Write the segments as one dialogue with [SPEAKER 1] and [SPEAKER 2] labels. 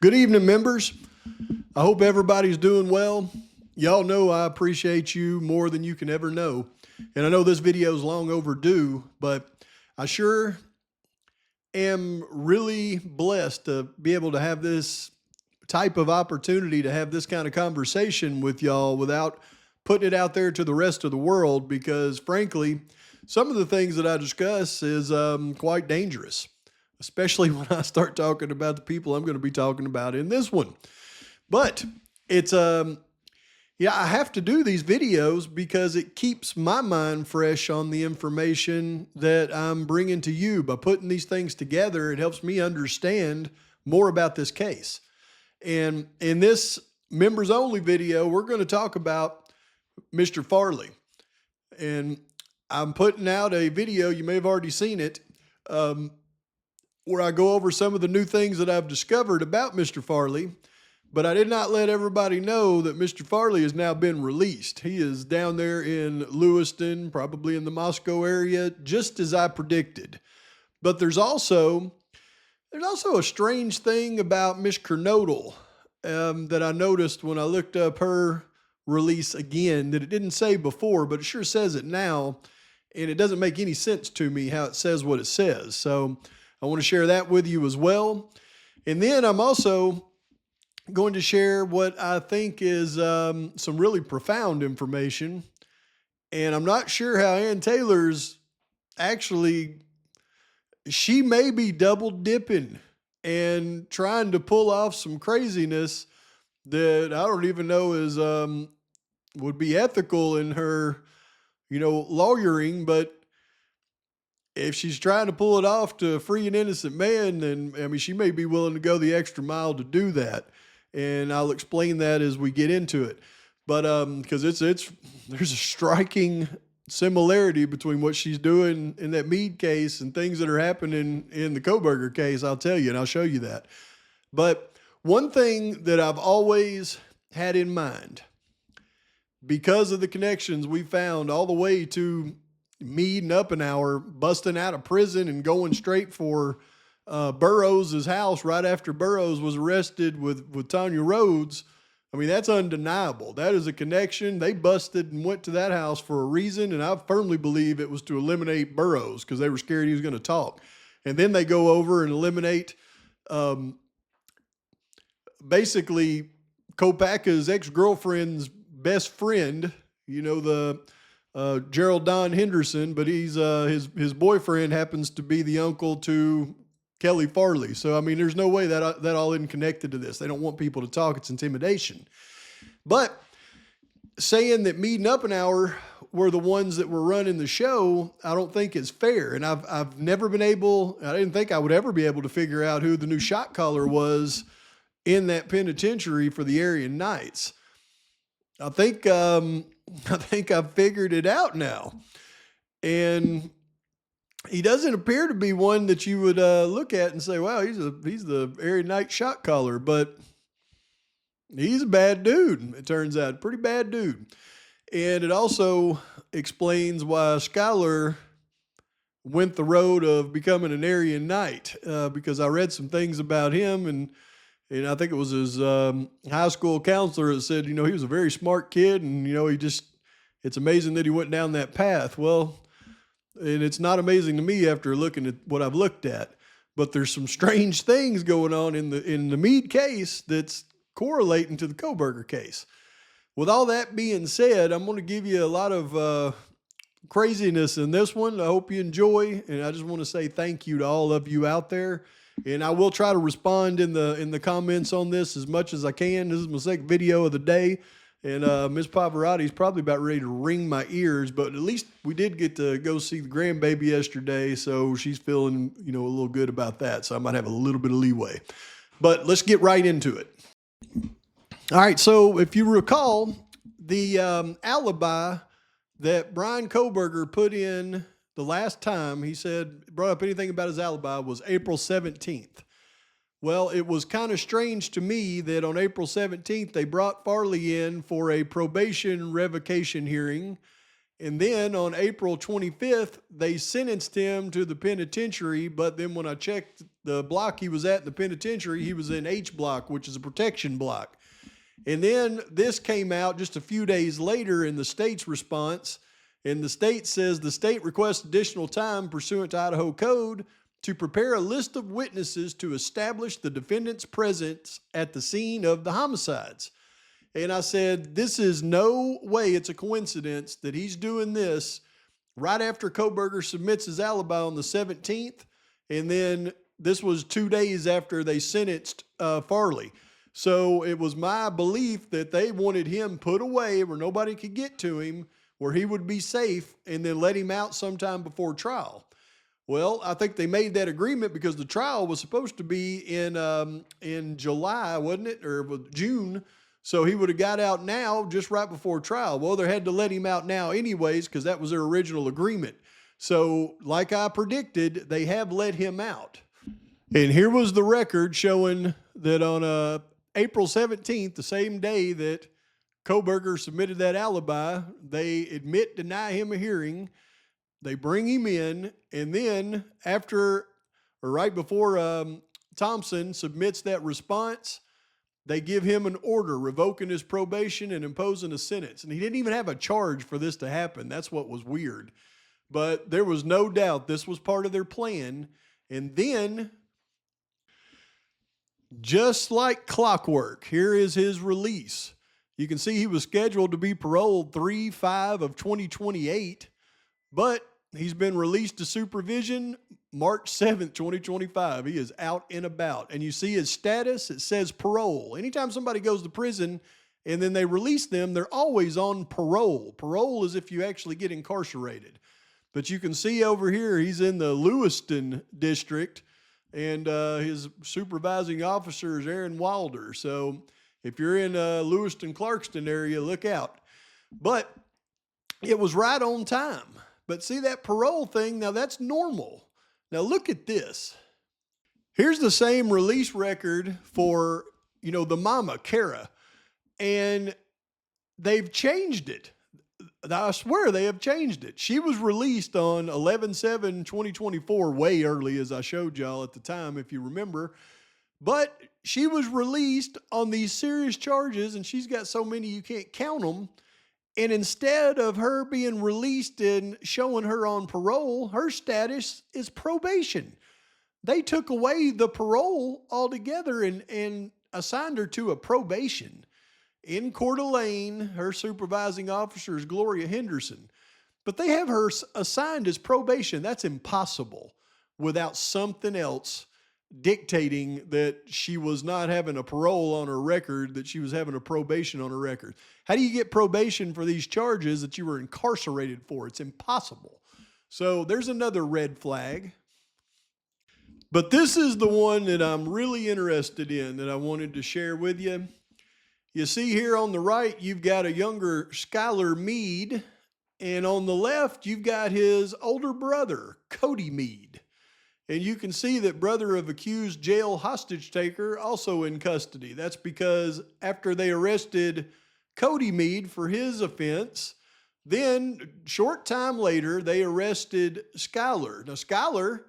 [SPEAKER 1] Good evening, members. I hope everybody's doing well. Y'all know I appreciate you more than you can ever know. And I know this video is long overdue, but I sure am really blessed to be able to have this type of opportunity to have this kind of conversation with y'all without putting it out there to the rest of the world, because frankly, some of the things that I discuss is quite dangerous, especially when I start talking about the people I'm going to be talking about in this one. But it's, I have to do these videos because it keeps my mind fresh on the information that I'm bringing to you. By putting these things together, it helps me understand more about this case. And in this members only video, we're going to talk about Mr. Farley. And I'm putting out a video, you may have already seen it, where I go over some of the new things that I've discovered about Mr. Farley. But I did not let everybody know that Mr. Farley has now been released. He is down there in Lewiston, probably in the Moscow area, just as I predicted. But there's also a strange thing about Miss Kernodle that I noticed when I looked up her release again, that it didn't say before, but it sure says it now. And it doesn't make any sense to me how it says what it says. So I want to share that with you as well. And then I'm also going to share what I think is some really profound information. And I'm not sure how Ann Taylor's actually, she may be double dipping and trying to pull off some craziness that I don't even know is would be ethical in her, lawyering. But if she's trying to pull it off to free an innocent man, then she may be willing to go the extra mile to do that. And I'll explain that as we get into it. But because there's a striking similarity between what she's doing in that Meade case and things that are happening in the Kohberger case, I'll tell you, and I'll show you that. But one thing that I've always had in mind, because of the connections we found all the way to Meade and Uppenauer busting out of prison and going straight for Burroughs' house right after Burroughs was arrested with Tanya Rhodes. I mean, that's undeniable. That is a connection. They busted and went to that house for a reason, and I firmly believe it was to eliminate Burroughs because they were scared he was going to talk. And then they go over and eliminate basically Kopaka's ex-girlfriend's best friend, the Gerald Don Henderson, but he's his boyfriend happens to be the uncle to Kelly Farley. So, there's no way that all isn't connected to this. They don't want people to talk. It's intimidation. But saying that Meade and Uppenauer were the ones that were running the show, I don't think is fair. And I've never been able, I didn't think I would ever be able to figure out who the new shot caller was in that penitentiary for the Aryan Knights. I think I've figured it out now. And he doesn't appear to be one that you would look at and say, wow, he's the Aryan Knight shot caller, but he's a bad dude. It turns out, pretty bad dude. And it also explains why Skyar went the road of becoming an Aryan Knight, because I read some things about him, and I think it was his high school counselor that said, he was a very smart kid, and it's amazing that he went down that path. Well, and it's not amazing to me after looking at what I've looked at, but there's some strange things going on in the Meade case that's correlating to the Kohberger case. With all that being said, I'm going to give you a lot of craziness in this one. I hope you enjoy, and I just want to say thank you to all of you out there. And I will try to respond in the comments on this as much as I can. This is my second video of the day. And Miss Pavarotti's probably about ready to ring my ears, but at least we did get to go see the grandbaby yesterday, so she's feeling, a little good about that. So I might have a little bit of leeway. But let's get right into it. All right, so if you recall, the alibi that Bryan Kohberger put in the last time he brought up anything about his alibi was April 17th. Well, it was kind of strange to me that on April 17th, they brought Farley in for a probation revocation hearing, And then on April 25th, they sentenced him to the penitentiary. But then when I checked the block he was at in the penitentiary, he was in H block, which is a protection block. And then this came out just a few days later in the state's response. And the state says the state requests additional time pursuant to Idaho code to prepare a list of witnesses to establish the defendant's presence at the scene of the homicides. And I said, this is no way it's a coincidence that he's doing this right after Kohberger submits his alibi on the 17th. And then this was 2 days after they sentenced Farley. So it was my belief that they wanted him put away where nobody could get to him, where he would be safe, and then let him out sometime before trial. Well, I think they made that agreement because the trial was supposed to be in July, wasn't it? Or June. So he would have got out now just right before trial. Well, they had to let him out now anyways because that was their original agreement. So like I predicted, they have let him out. And here was the record showing that on April 17th, the same day that Kohberger submitted that alibi, they deny him a hearing. They bring him in, and then right before Thompson submits that response, they give him an order revoking his probation and imposing a sentence. And he didn't even have a charge for this to happen. That's what was weird. But there was no doubt this was part of their plan. And then, just like clockwork, here is his release. You can see he was scheduled to be paroled 3/5 of 2028, but he's been released to supervision March 7th, 2025. He is out and about. And you see his status, it says parole. Anytime somebody goes to prison and then they release them, they're always on parole. Parole is if you actually get incarcerated. But you can see over here, he's in the Lewiston district, and his supervising officer is Aaron Wilder. So if you're in Lewiston-Clarkston area, look out. But it was right on time. But see that parole thing, now that's normal. Now look at this. Here's the same release record for, the mama, Kara. And they've changed it. I swear they have changed it. She was released on 11/7/2024, way early, as I showed y'all at the time, if you remember. But she was released on these serious charges, and she's got so many you can't count them. And instead of her being released and showing her on parole, her status is probation. They took away the parole altogether and assigned her to a probation. In Coeur d'Alene, her supervising officer is Gloria Henderson. But they have her assigned as probation. That's impossible without something else dictating that she was not having a parole on her record, that she was having a probation on her record. How do you get probation for these charges that you were incarcerated for? It's impossible. So there's another red flag. But this is the one that I'm really interested in that I wanted to share with you. You see here on the right, you've got a younger Skyar Meade, and on the left, you've got his older brother, Cody Meade. And you can see that brother of accused jail hostage taker also in custody. That's because after they arrested Cody Meade for his offense, then short time later, they arrested Skyar. Now, Skyar,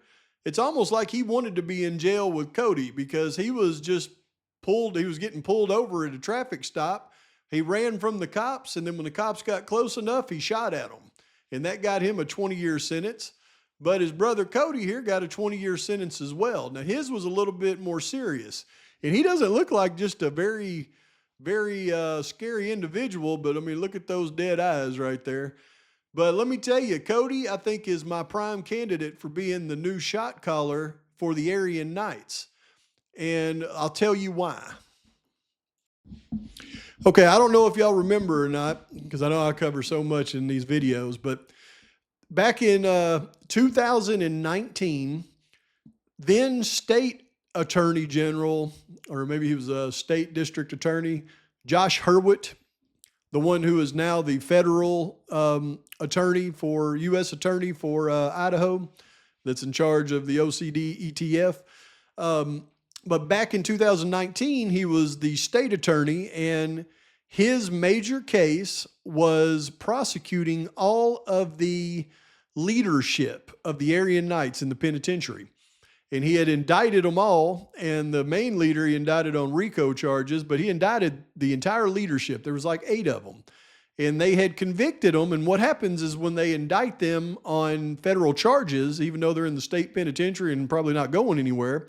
[SPEAKER 1] it's almost like he wanted to be in jail with Cody because he was just he was getting pulled over at a traffic stop. He ran from the cops, and then when the cops got close enough, he shot at them. And that got him a 20-year sentence. But his brother Cody here got a 20-year sentence as well. Now, his was a little bit more serious. And he doesn't look like just a very, very scary individual, but I mean, look at those dead eyes right there. But let me tell you, Cody, I think, is my prime candidate for being the new shot caller for the Aryan Knights. And I'll tell you why. Okay, I don't know if y'all remember or not, because I know I cover so much in these videos, but back in 2019, then state attorney general, or maybe he was a state district attorney, Josh Hurwitz, the one who is now the federal U.S. attorney for Idaho, that's in charge of the OCD ETF. But back in 2019, he was the state attorney, and His major case was prosecuting all of the leadership of the Aryan Knights in the penitentiary. And he had indicted them all, and the main leader he indicted on RICO charges, but he indicted the entire leadership. There was like 8 of them. And they had convicted them, and what happens is when they indict them on federal charges, even though they're in the state penitentiary and probably not going anywhere,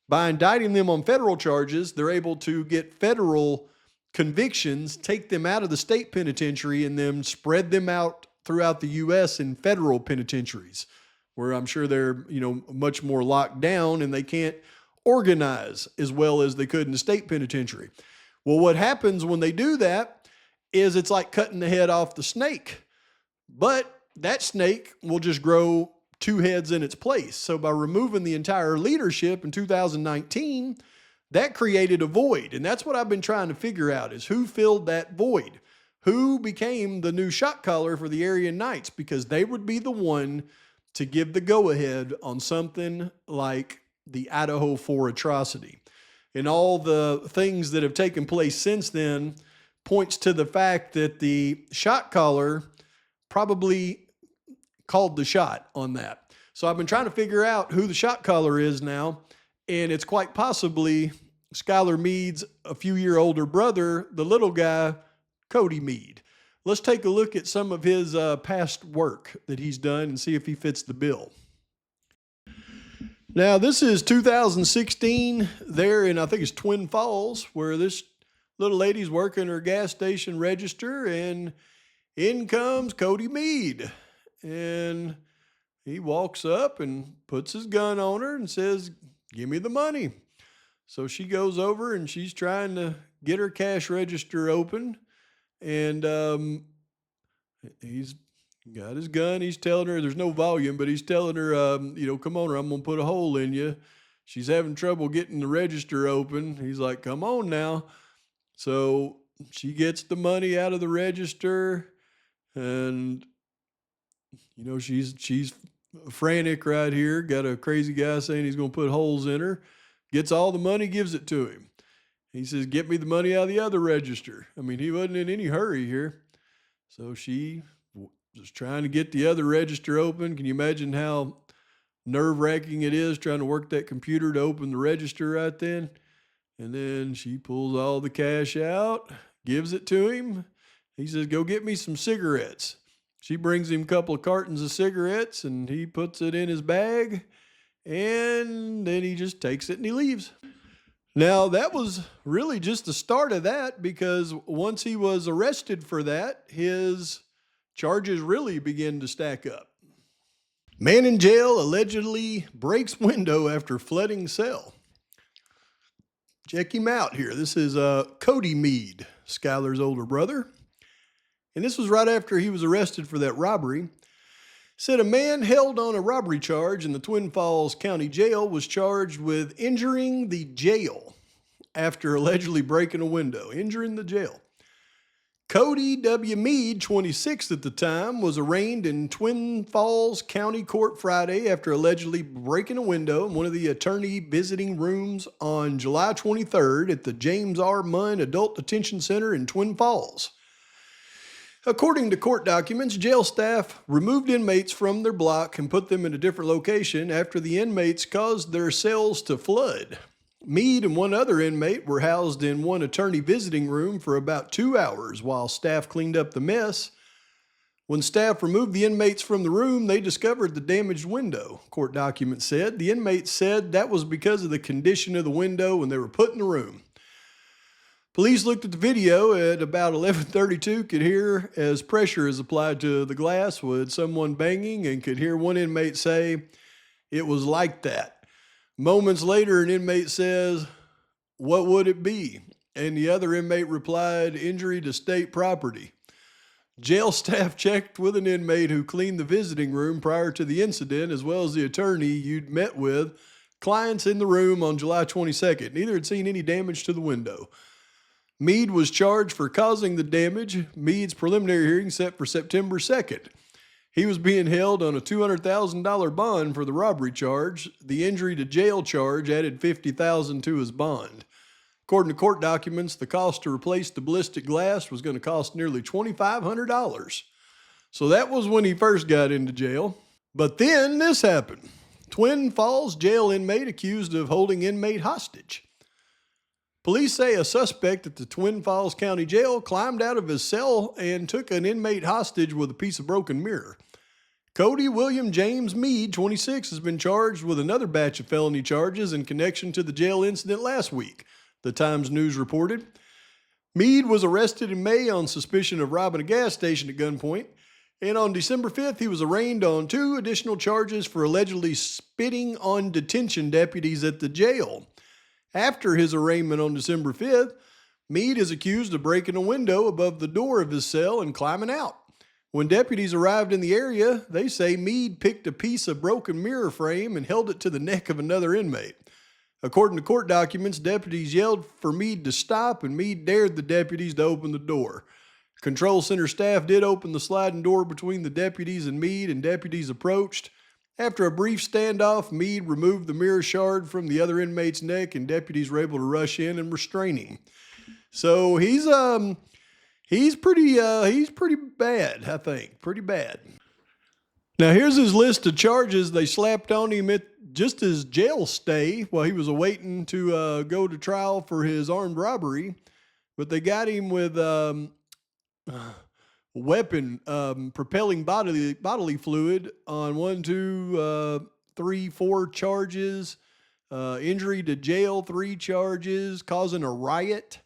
[SPEAKER 1] by indicting them on federal charges, they're able to get federal convictions, take them out of the state penitentiary, and then spread them out throughout the U.S. in federal penitentiaries, where I'm sure they're, much more locked down and they can't organize as well as they could in the state penitentiary. Well, what happens when they do that is it's like cutting the head off the snake, but that snake will just grow 2 heads in its place. So by removing the entire leadership in 2019, that created a void. And that's what I've been trying to figure out, is who filled that void? Who became the new shot caller for the Aryan Knights? Because they would be the one to give the go-ahead on something like the Idaho 4 atrocity. And all the things that have taken place since then points to the fact that the shot caller probably called the shot on that. So I've been trying to figure out who the shot caller is now, and it's quite possibly Skyar Meade's a few year older brother, the little guy, Cody Meade. Let's take a look at some of his past work that he's done and see if he fits the bill. Now, this is 2016 there in, I think it's Twin Falls, where this little lady's working her gas station register, and in comes Cody Meade. And he walks up and puts his gun on her and says, "Give me the money." So she goes over and she's trying to get her cash register open. And he's got his gun. He's telling her, there's no volume, but he's telling her, come on, or I'm going to put a hole in you. She's having trouble getting the register open. He's like, "Come on now." So she gets the money out of the register, and, she's frantic right here. Got a crazy guy saying he's going to put holes in her. Gets all the money, gives it to him. He says, "Get me the money out of the other register." I mean, he wasn't in any hurry here. So she was trying to get the other register open. Can you imagine how nerve-wracking it is trying to work that computer to open the register right then? And then she pulls all the cash out, gives it to him. He says, "Go get me some cigarettes." She brings him a couple of cartons of cigarettes, and he puts it in his bag, and then he just takes it and he leaves. Now, that was really just the start of that, because once he was arrested for that, his charges really began to stack up. Man in jail allegedly breaks window after flooding cell. Check him out here. This is Cody Meade, Skylar's older brother. And this was right after he was arrested for that robbery. Said a man held on a robbery charge in the Twin Falls County Jail was charged with injuring the jail after allegedly breaking a window, injuring the jail. Cody W. Meade, 26 at the time, was arraigned in Twin Falls County Court Friday after allegedly breaking a window in one of the attorney visiting rooms on July 23rd at the James R. Munn Adult Detention Center in Twin Falls. According to court documents, jail staff removed inmates from their block and put them in a different location after the inmates caused their cells to flood. Meade and one other inmate were housed in one attorney visiting room for about 2 hours while staff cleaned up the mess. When staff removed the inmates from the room, they discovered the damaged window, court documents said. The inmates said that was because of the condition of the window when they were put in the room. Police looked at the video at about 11:32, could hear as pressure is applied to the glass with someone banging, and could hear one inmate say, "It was like that." Moments later, an inmate says, "What would it be?" And the other inmate replied, "Injury to state property." Jail staff checked with an inmate who cleaned the visiting room prior to the incident, as well as the attorney you'd met with clients in the room on July 22nd. Neither had seen any damage to the window. Meade was charged for causing the damage. Meade's preliminary hearing set for September 2nd. He was being held on a $200,000 bond for the robbery charge. The injury to jail charge added $50,000 to his bond. According to court documents, the cost to replace the ballistic glass was going to cost nearly $2,500. So that was when he first got into jail. But then this happened. Twin Falls jail inmate accused of holding inmate hostage. Police say a suspect at the Twin Falls County Jail climbed out of his cell and took an inmate hostage with a piece of broken mirror. Cody William James Meade, 26, has been charged with another batch of felony charges in connection to the jail incident last week, the Times News reported. Meade was arrested in May on suspicion of robbing a gas station at gunpoint, and on December 5th, he was arraigned on 2 additional charges for allegedly spitting on detention deputies at the jail. After his arraignment on December 5th, Meade is accused of breaking a window above the door of his cell and climbing out. When deputies arrived in the area, they say Meade picked a piece of broken mirror frame and held it to the neck of another inmate. According to court documents, deputies yelled for Meade to stop, and Meade dared the deputies to open the door. Control center staff did open the sliding door between the deputies and Meade, and deputies approached. After a brief standoff, Meade removed the mirror shard from the other inmate's neck, and deputies were able to rush in and restrain him. So he's pretty bad, I think. Pretty bad. Now here's his list of charges they slapped on him at just his jail stay while he was awaiting to go to trial for his armed robbery. But they got him with weapon, propelling bodily fluid on 1, 2, 3, 4 charges, injury to jail 3 charges, causing a riot,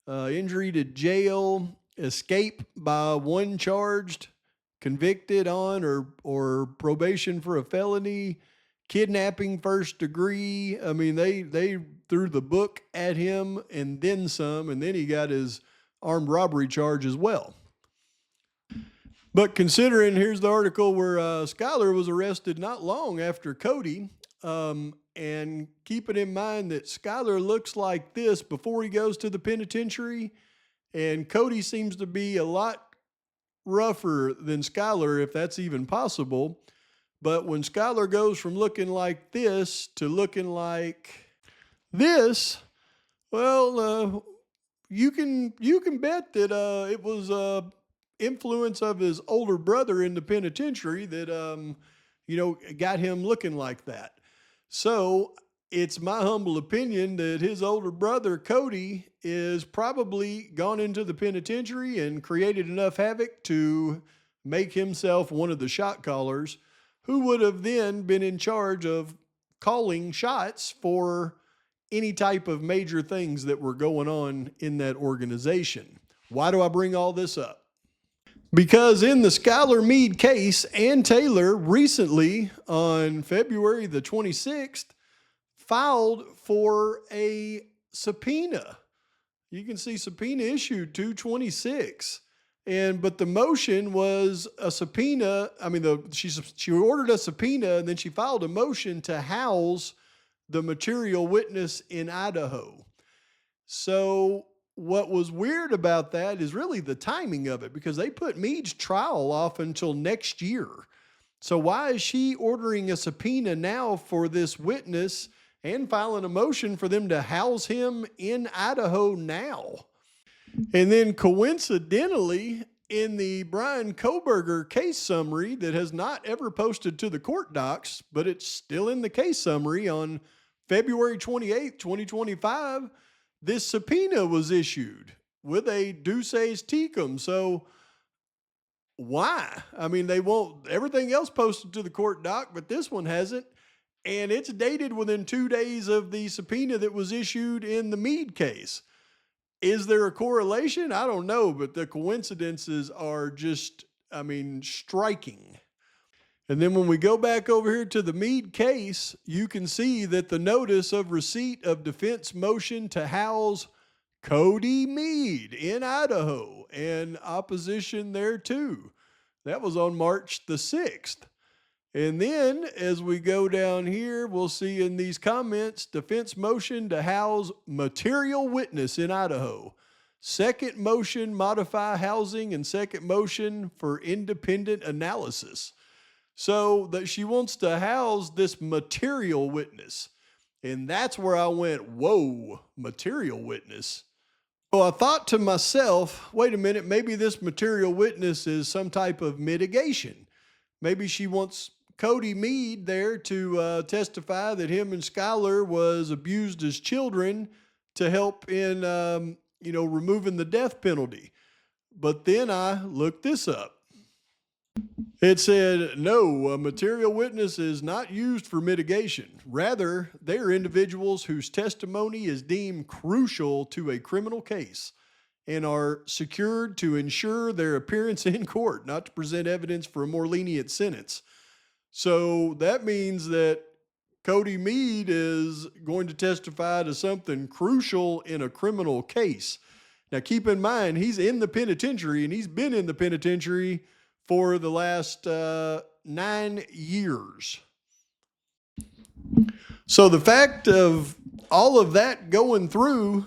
[SPEAKER 1] injury to jail, escape by 1 charged, convicted on or probation for a felony, kidnapping 1st degree. I mean, they threw the book at him and then some, and then he got his armed robbery charge as well. But considering, here's the article where Skyar was arrested not long after Cody, and keeping in mind that Skyar looks like this before he goes to the penitentiary, and Cody seems to be a lot rougher than Skyar, if that's even possible. But when Skyar goes from looking like this to looking like this, well, you can bet that it was influence of his older brother in the penitentiary that got him looking like that. So it's my humble opinion that his older brother Cody is probably gone into the penitentiary and created enough havoc to make himself one of the shot callers, who would have then been in charge of calling shots for any type of major things that were going on in that organization. Why do I bring all this up? Because in the Skyar Meade case, Ann Taylor recently, on February the 26th, filed for a subpoena. You can see subpoena issued 226. But the motion was a subpoena. I mean, she ordered a subpoena, and then she filed a motion to house the material witness in Idaho. So what was weird about that is really the timing of it, because they put Meade's trial off until next year. So why is she ordering a subpoena now for this witness and filing a motion for them to house him in Idaho now? And then coincidentally, in the Bryan Kohberger case summary that has not ever posted to the court docs, but it's still in the case summary on February 28th, 2025, this subpoena was issued with a duces tecum. So why? I mean, they won't, everything else posted to the court doc, but this one hasn't. And it's dated within 2 days of the subpoena that was issued in the Meade case. Is there a correlation? I don't know, but the coincidences are just, striking. And then when we go back over here to the Meade case, you can see that the notice of receipt of defense motion to house Cody Meade in Idaho and opposition there too. That was on March the 6th. And then as we go down here, we'll see in these comments, defense motion to house material witness in Idaho. Second motion, modify housing, and second motion for independent analysis. So that she wants to house this material witness. And that's where I went, whoa, material witness. So I thought to myself, wait a minute, maybe this material witness is some type of mitigation. Maybe she wants Cody Meade there to testify that him and Skylar was abused as children to help in, removing the death penalty. But then I looked this up. It said, no, a material witness is not used for mitigation. Rather, they are individuals whose testimony is deemed crucial to a criminal case and are secured to ensure their appearance in court, not to present evidence for a more lenient sentence. So that means that Cody Meade is going to testify to something crucial in a criminal case. Now, keep in mind, he's in the penitentiary, and he's been in the penitentiary for the last 9 years. So the fact of all of that going through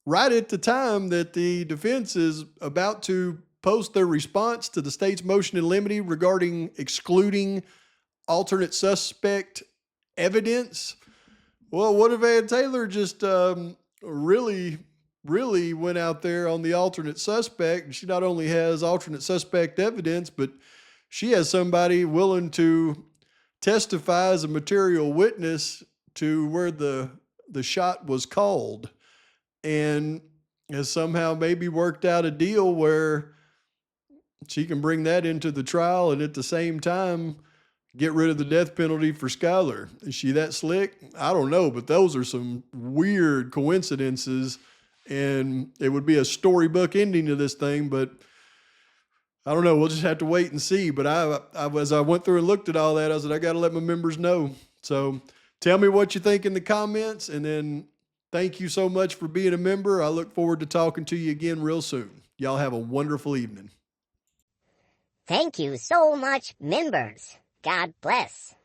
[SPEAKER 1] right at the time that the defense is about to post their response to the state's motion in limine regarding excluding alternate suspect evidence, well, what if Ann Taylor just really went out there on the alternate suspect? She not only has alternate suspect evidence, but she has somebody willing to testify as a material witness to where the shot was called, and has somehow maybe worked out a deal where she can bring that into the trial and at the same time get rid of the death penalty for Skylar. Is she that slick? I don't know, but those are some weird coincidences. And it would be a storybook ending to this thing, but I don't know. We'll just have to wait and see. But as I went through and looked at all that, I said, I got to let my members know. So tell me what you think in the comments. And then thank you so much for being a member. I look forward to talking to you again real soon. Y'all have a wonderful evening.
[SPEAKER 2] Thank you so much, members. God bless.